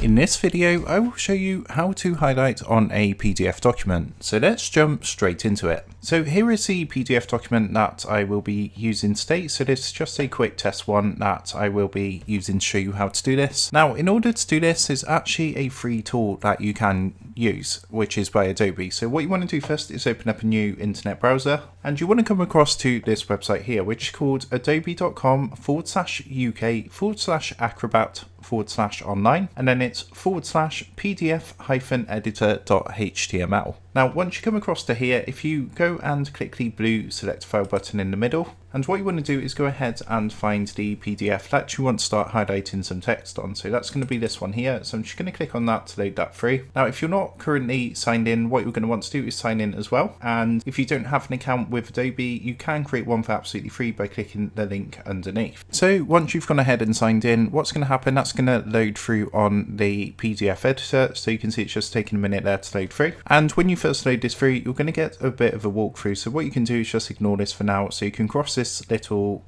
In this video, I will show you how to highlight on a PDF document. So let's jump straight into it. So here is the PDF document that I will be using today. So this is just a quick test one that I will be using to show you how to do this. Now, in order to do this, there's actually a free tool that you can use, which is by Adobe. So what you want to do first is open up a new internet browser, and you want to come across to this website here, which is called adobe.com/uk/acrobat/online, and then it's /pdf-editor.html. Now, once you come across to here, if you go and click the blue select file button in the middle, and what you want to do is go ahead and find the PDF that you want to start highlighting some text on. So that's going to be this one here. So I'm just going to click on that to load that through. Now, if you're not currently signed in, what you're going to want to do is sign in as well. And if you don't have an account with Adobe, you can create one for absolutely free by clicking the link underneath. So once you've gone ahead and signed in, what's going to happen, that's going to load through on the PDF editor. So you can see it's just taking a minute there to load through. And when you first load this through, you're going to get a bit of a walkthrough. So what you can do is just ignore this for now. So you can cross this little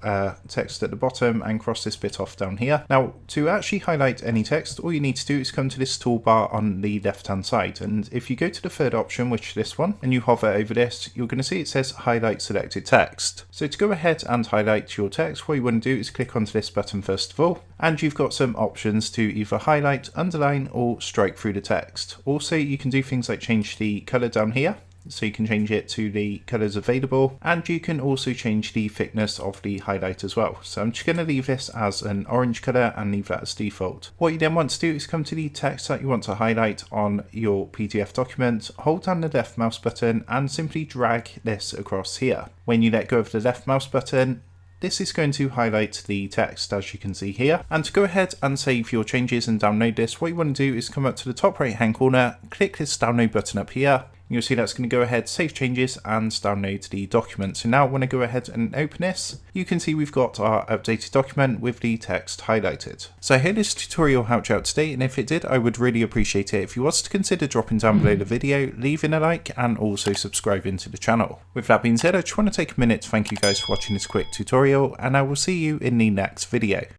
text at the bottom and cross this bit off down here. Now, to actually highlight any text, all you need to do is come to this toolbar on the left hand side, and if you go to the third option, which is this one, and you hover over this, you're going to see it says highlight selected text. So to go ahead and highlight your text, what you want to do is click onto this button first of all, and you've got some options to either highlight, underline, or strike through the text. Also, you can do things like change the color down here. So you can change it to the colors available, and you can also change the thickness of the highlight as well. So I'm just going to leave this as an orange color and leave that as default. What you then want to do is come to the text that you want to highlight on your PDF document, hold down the left mouse button and simply drag this across here. When you let go of the left mouse button, this is going to highlight the text, as you can see here. And to go ahead and save your changes and download this, what you want to do is come up to the top right hand corner, click this download button up here. You'll see that's going to go ahead, save changes and download the document. So now when I go ahead and open this, you can see we've got our updated document with the text highlighted. So I hope this tutorial helped you out today, and if it did, I would really appreciate it if you was to consider dropping down below the video, leaving a like and also subscribing to the channel. With that being said, I just want to take a minute to thank you guys for watching this quick tutorial, and I will see you in the next video.